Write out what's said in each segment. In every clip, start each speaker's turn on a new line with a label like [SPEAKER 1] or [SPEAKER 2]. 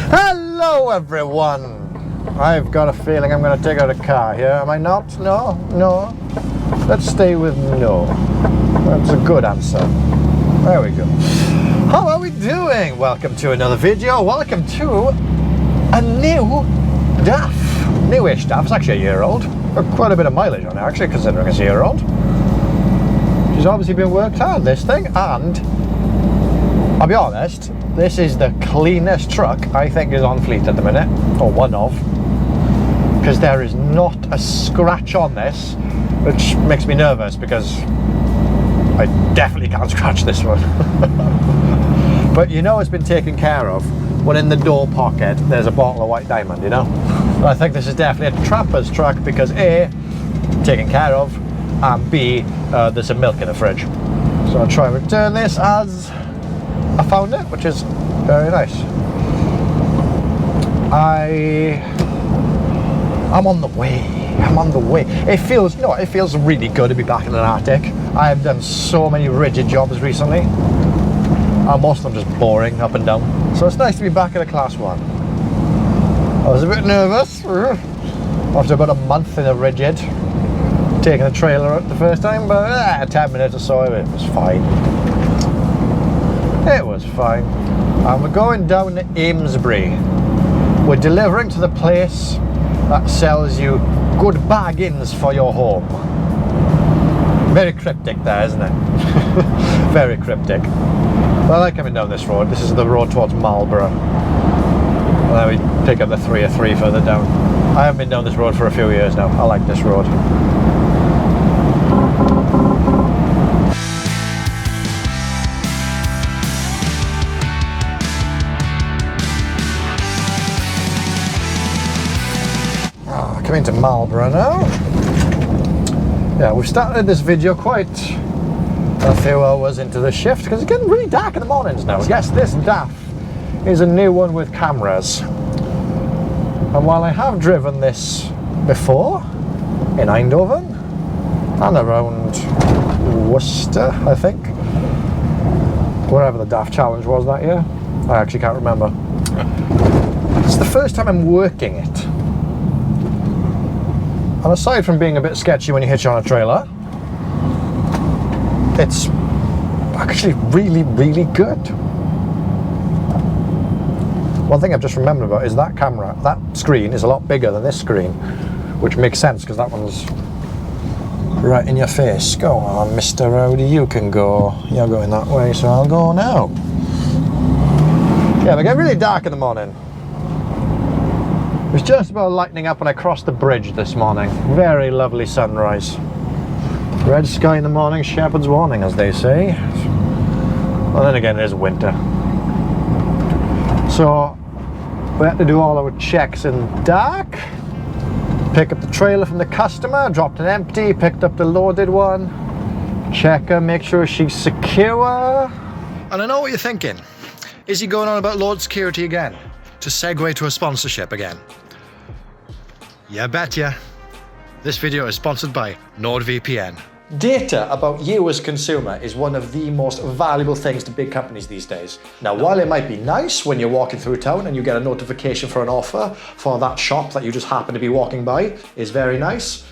[SPEAKER 1] Hello everyone! I've got a feeling I'm going to take out a car here, am I not? No. Let's stay with no. That's a good answer. There we go. How are we doing? Welcome to another video. Welcome to a new DAF. Newish DAF. It's actually a year old. Got quite a bit of mileage on it actually, considering it's a year old. She's obviously been worked hard, this thing, and I'll be honest, this is the cleanest truck I think is on fleet at the minute, or one of, because there is not a scratch on this, which makes me nervous because I definitely can't scratch this one. But you know it's been taken care of when in the door pocket there's a bottle of white diamond, you know? I think this is definitely a trapper's truck because A, taken care of, and B, there's some milk in the fridge. So I'll try and return this as I found it, which is very nice. I'm on the way. It feels really good to be back in an Arctic. I have done so many rigid jobs recently, and most of them just boring up and down. So it's nice to be back in a class 1. I was a bit nervous after about a month in a rigid, taking the trailer out the first time, but 10 minutes or so, it was fine. It was fine. And we're going down to Amesbury. We're delivering to the place that sells you good bargains for your home. Very cryptic there, isn't it? Very cryptic. But I like coming down this road. This is the road towards Marlborough. And then we pick up the 303 further down. I haven't been down this road for a few years now. I like this road. Coming to Marlborough now. Yeah, we've started this video quite a few hours into the shift because it's getting really dark in the mornings now. Yes, this DAF is a new one with cameras. And while I have driven this before in Eindhoven and around Worcester, I think, wherever the DAF challenge was that year, I actually can't remember. It's the first time I'm working it. And aside from being a bit sketchy when you hitch on a trailer, it's actually really, really good. One thing I've just remembered about is that camera, that screen is a lot bigger than this screen, which makes sense because that one's right in your face. Go on, Mr. Rowdy, you can go. You're going that way, so I'll go now. Yeah, they get really dark in the morning. It was just about lightening up when I crossed the bridge this morning. Very lovely sunrise. Red sky in the morning, shepherd's warning, as they say. Well, then again, it is winter. So, we had to do all our checks in dark. Pick up the trailer from the customer, dropped it empty, picked up the loaded one. Check her, make sure she's secure. And I know what you're thinking. Is he going on about load security again? To segue to a sponsorship again. Yeah, betcha. This video is sponsored by NordVPN. Data about you as a consumer is one of the most valuable things to big companies these days. Now, while it might be nice when you're walking through town and you get a notification for an offer for that shop that you just happen to be walking by, is very nice.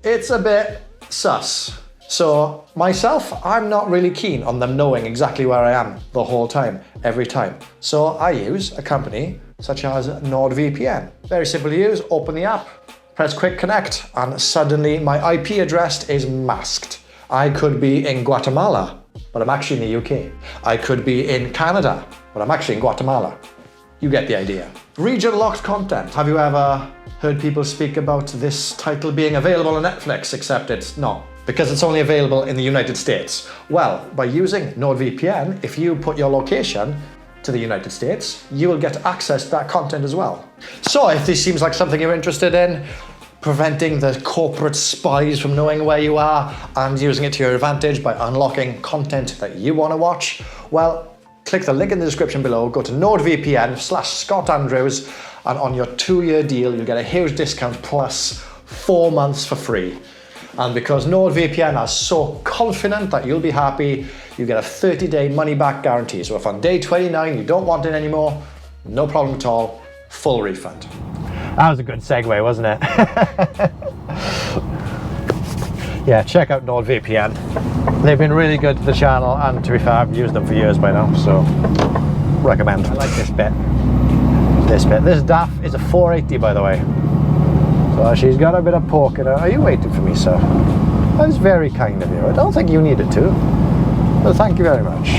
[SPEAKER 1] It's a bit sus. So myself, I'm not really keen on them knowing exactly where I am the whole time, every time. So I use a company such as NordVPN. Very simple to use, open the app, press quick connect, and suddenly my IP address is masked. I could be in Guatemala, but I'm actually in the UK. I could be in Canada, but I'm actually in Guatemala. You get the idea. Region locked content. Have you ever heard people speak about this title being available on Netflix, except it's not? Because it's only available in the United States. Well, by using NordVPN, if you put your location to the United States, you will get access to that content as well. So if this seems like something you're interested in, preventing the corporate spies from knowing where you are and using it to your advantage by unlocking content that you want to watch, well, click the link in the description below, go to NordVPN/scottandrews, and on your 2-year deal, you'll get a huge discount plus 4 months for free. And because NordVPN are so confident that you'll be happy, you get a 30-day money-back guarantee. So if on day 29 you don't want it anymore, no problem at all, full refund. That was a good segue, wasn't it? Yeah, check out NordVPN. They've been really good to the channel, and to be fair, I've used them for years by now, so recommend. I like this bit. This DAF is a 480, by the way. So she's got a bit of pork in her. Are you waiting for me, sir? That's very kind of you. I don't think you needed to, but thank you very much.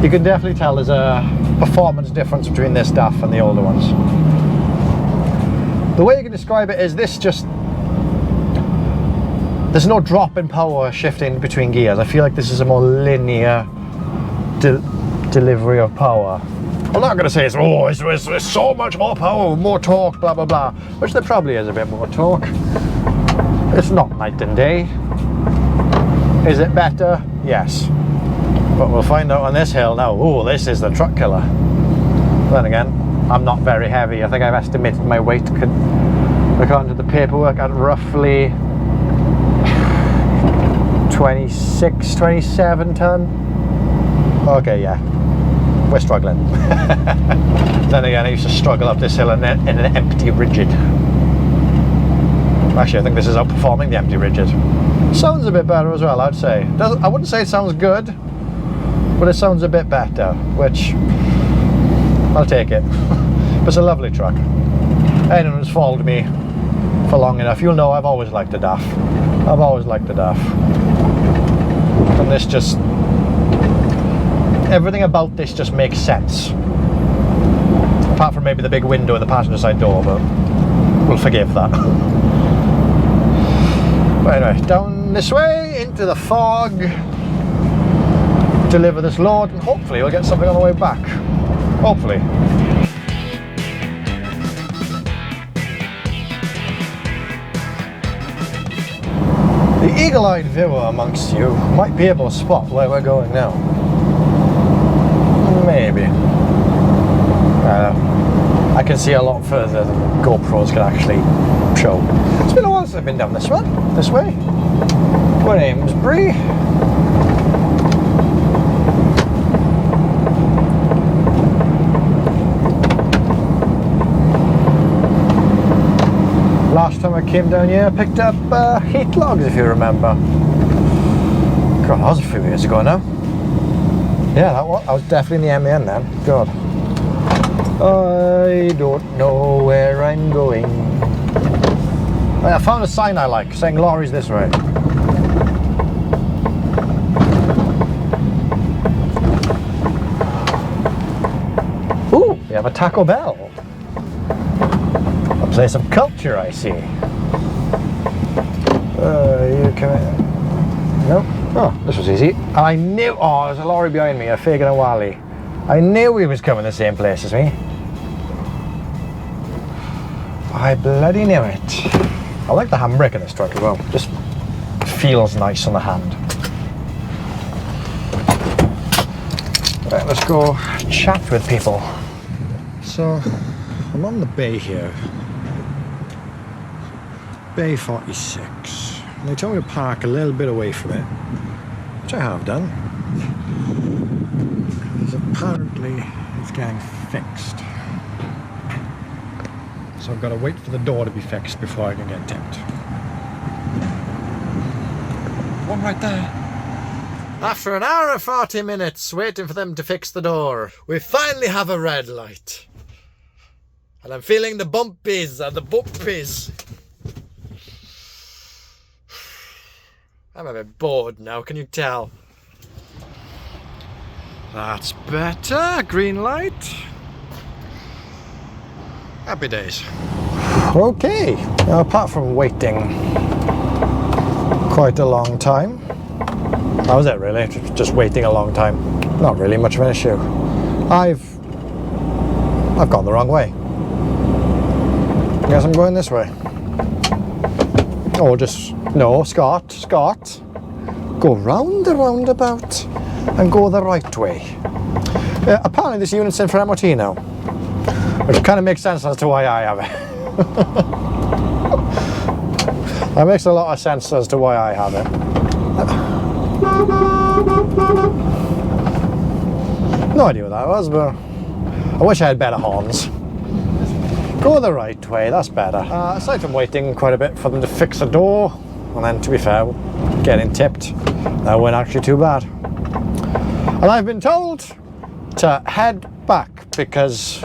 [SPEAKER 1] You can definitely tell there's a performance difference between this DAF and the older ones. The way you can describe it is this just... There's no drop in power shifting between gears. I feel like this is a more linear delivery of power. I'm not going to say it's so much more power, more torque, blah blah blah, which there probably is a bit more torque. It's not night and day. Is it better? Yes. But we'll find out on this hill now. Oh, this is the truck killer. Then again, I'm not very heavy. I think I've estimated my weight, according to the paperwork, at roughly 26, 27 ton. Okay, yeah. We're struggling. Then again, I used to struggle up this hill in an empty rigid. Actually, I think this is outperforming the empty rigid. Sounds a bit better as well, I'd say. I wouldn't say it sounds good, but it sounds a bit better, which I'll take it. But it's a lovely truck. Anyone who's followed me for long enough, you'll know I've always liked the DAF. I've always liked the DAF. And this just... Everything about this just makes sense. Apart from maybe the big window in the passenger side door, but we'll forgive that. But anyway, down this way, into the fog, deliver this load, and hopefully we'll get something on the way back. Hopefully. The eagle-eyed viewer amongst you might be able to spot where we're going now. Maybe. I can see a lot further than GoPros can actually show. It's been a while since I've been down this way. My name's Bree. Last time I came down here, I picked up heat logs, if you remember. God, that was a few years ago now. Yeah, I was definitely in the MEN then. God. I don't know where I'm going. I found a sign I like, saying lorries this way. Ooh, we have a Taco Bell. A place of culture, I see. You can... Nope. Oh, this was easy. And I knew... Oh, there's a lorry behind me, a Fig and a Wally. I knew he was coming the same place as me. I bloody knew it. I like the handbrake in this truck as well. Just feels nice on the hand. Right, let's go chat with people. So, I'm on the bay here. Bay 46. And they told me to park a little bit away from it, which I have done. Because apparently it's getting fixed. So I've got to wait for the door to be fixed before I can get tipped. One right there. After an hour and 40 minutes waiting for them to fix the door, we finally have a red light. And I'm feeling the bumpies and the bumpies. I'm a bit bored now, can you tell? That's better. Green light. Happy days. Okay. Now, apart from waiting quite a long time, that was it really. Just waiting a long time. Not really much of an issue. I've gone the wrong way. I guess I'm going this way. Or just, no, Scott, go round the roundabout and go the right way. Apparently this unit's in for MOT now, which kind of makes sense as to why I have it. That makes a lot of sense as to why I have it. No idea what that was, but I wish I had better horns. Go the right way, that's better. Aside from waiting quite a bit for them to fix the door, and then to be fair, getting tipped, that wasn't actually too bad. And I've been told to head back because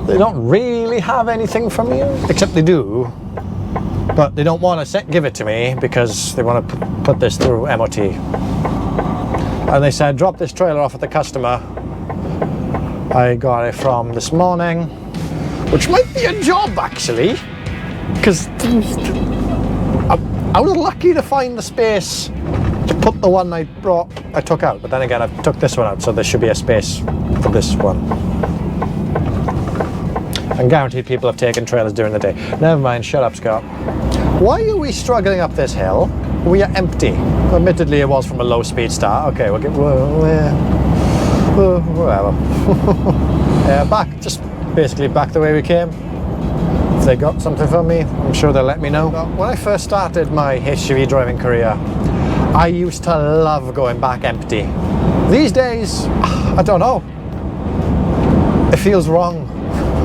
[SPEAKER 1] they don't really have anything from you, except they do, but they don't want to give it to me because they want to put this through MOT. And they said drop this trailer off at the customer. I got it from this morning, which might be a job actually, because I was lucky to find the space to put the one I took out, but then again I took this one out, so there should be a space for this one. And guaranteed people have taken trailers during the day. Never mind, shut up, Scott. Why are we struggling up this hill? We are empty. Admittedly, it was from a low speed start. Okay, we'll get whatever. Yeah, just basically back the way we came. If they got something from me, I'm sure they'll let me know. When I first started my HGV driving career, I used to love going back empty. These days, I don't know. It feels wrong.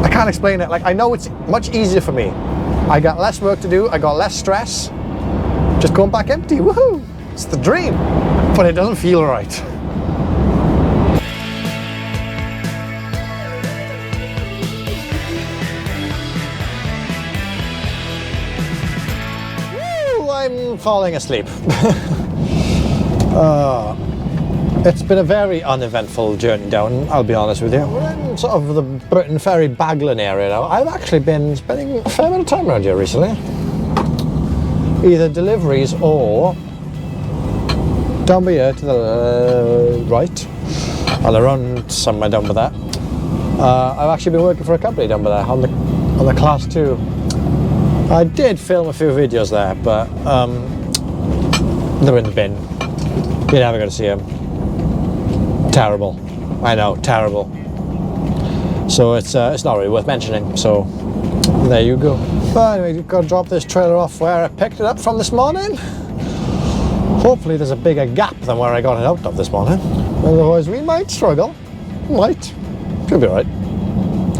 [SPEAKER 1] I can't explain it. Like, I know it's much easier for me. I got less work to do, I got less stress. Just going back empty, woohoo! It's the dream, but it doesn't feel right. Woo, I'm falling asleep. It's been a very uneventful journey down, I'll be honest with you. We're in sort of the Britain Ferry Baglan area now. I've actually been spending a fair bit of time around here recently. Either deliveries or down by here to the right, and around somewhere down by there. I've actually been working for a company down by there on the Class 2. I did film a few videos there, but they're in the bin. You're never going to see them. Terrible. I know, terrible. So it's not really worth mentioning, so there you go. But anyway, you've got to drop this trailer off where I picked it up from this morning. Hopefully there's a bigger gap than where I got it out of this morning. Otherwise we might struggle. Might. Should be alright.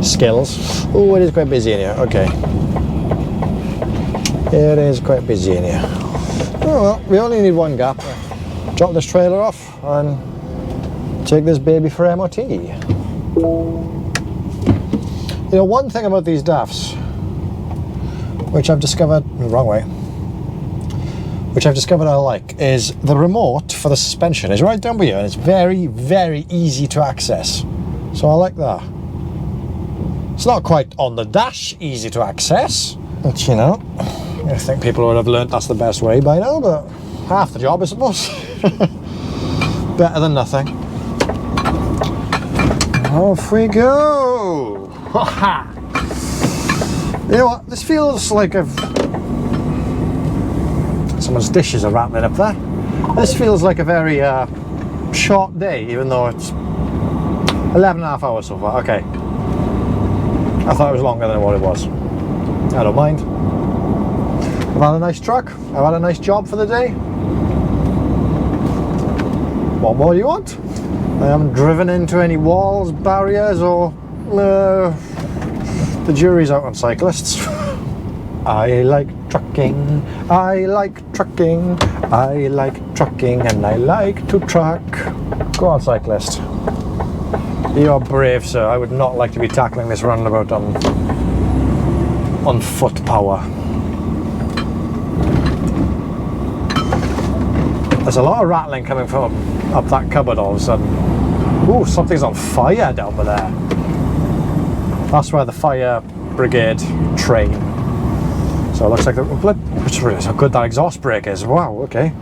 [SPEAKER 1] Skills. Oh, it is quite busy in here. Okay. It is quite busy in here. Oh well, we only need one gap. Drop this trailer off and take this baby for MOT. You know, one thing about these DAFs, which I've discovered, wrong way, which I've discovered I like, is the remote for the suspension is right down here and it's very, very easy to access. So I like that. It's not quite on the dash easy to access, but you know, I think people would have learnt that's the best way by now, but half the job I suppose. Better than nothing. Off we go! You know what, this feels like someone's dishes are rattling up there. This feels like a very short day, even though it's 11.5 hours so far. Okay. I thought it was longer than what it was. I don't mind. I've had a nice truck. I've had a nice job for the day. What more do you want? I haven't driven into any walls, barriers, or the jury's out on cyclists. I like trucking, I like trucking, I like trucking, and I like to truck. Go on, cyclist. You're brave, sir. I would not like to be tackling this roundabout on foot power. There's a lot of rattling coming from up that cupboard all of a sudden. Ooh, something's on fire down there. That's where the fire brigade train. So it looks like it's really so good that exhaust brake is. Wow, okay.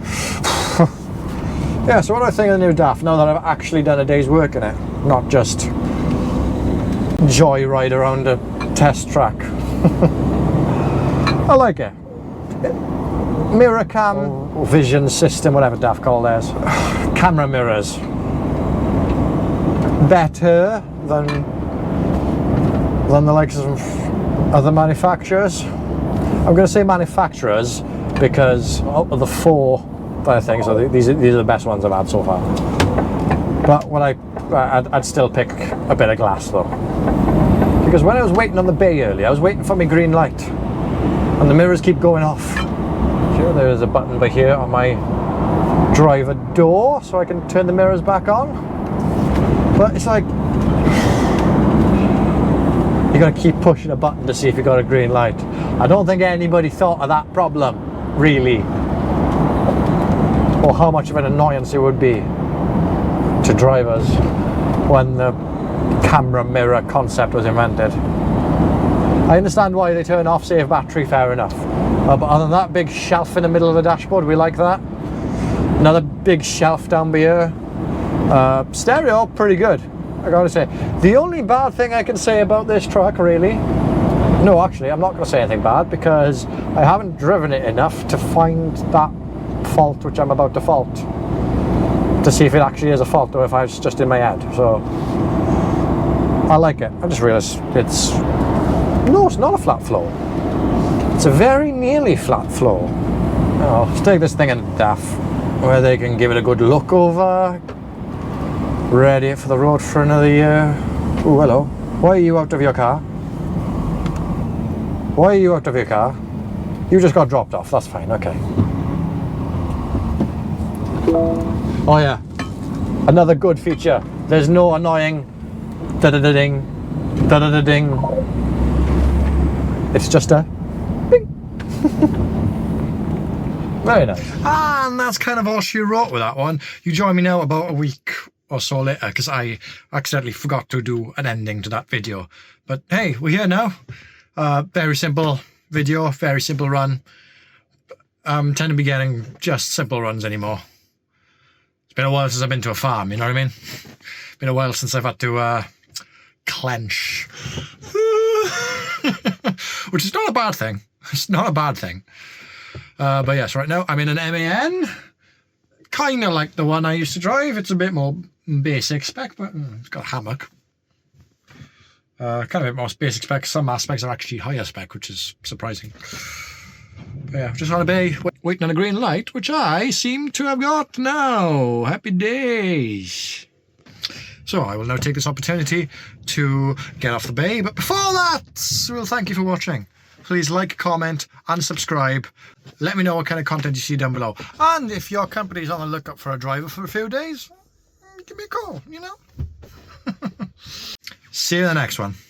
[SPEAKER 1] Yeah, so what do I think of the new DAF now that I've actually done a day's work in it? Not just joyride around a test track. I like it. Mirror cam, or vision system, whatever DAF call theirs. Camera mirrors. Better than the likes of other manufacturers. I'm going to say manufacturers because of the four things, so these are the best ones I've had so far. But when I I'd still pick a bit of glass though. Because when I was waiting on the bay earlier, I was waiting for my green light. And the mirrors keep going off. Sure, there's a button by here on my driver door so I can turn the mirrors back on. But it's like, you gotta keep pushing a button to see if you got a green light. I don't think anybody thought of that problem, really. Or how much of an annoyance it would be to drivers when the camera mirror concept was invented. I understand why they turn off save battery, fair enough. But other than that big shelf in the middle of the dashboard, we like that. Another big shelf down here. Stereo, pretty good, I gotta say. The only bad thing I can say about this truck, really, no, actually, I'm not gonna say anything bad because I haven't driven it enough to find that fault which I'm about to fault, to see if it actually is a fault or if it's just in my head. So I like it. I just realized it's not a flat floor. It's a very nearly flat floor. Oh, let's take this thing in DAF where they can give it a good look over. Ready it for the road for another year. Oh, hello. Why are you out of your car? Why are you out of your car? You just got dropped off, that's fine, okay. Oh yeah, another good feature. There's no annoying da-da-da-ding, da-da-da-ding. It's just a bing. Very nice. And that's kind of all she wrote with that one. You join me now about a week or so later because I accidentally forgot to do an ending to that video. But hey, we're here now. Very simple video, very simple run. Tend to be getting just simple runs anymore. It's been a while since I've been to a farm, you know what I mean? Been a while since I've had to clench. Which is not a bad thing. It's not a bad thing. But yes, right now I'm in an MAN. Kind of like the one I used to drive. It's a bit more basic spec, but it's got a hammock. Kind of a bit more basic spec. Some aspects are actually higher spec, which is surprising. But yeah, just on a bay, waiting on a green light, which I seem to have got now. Happy days. So I will now take this opportunity to get off the bay. But before that, we'll thank you for watching. Please like, comment and subscribe. Let me know what kind of content you see down below. And if your company's on the lookout for a driver for a few days, give me a call, you know. See you in the next one.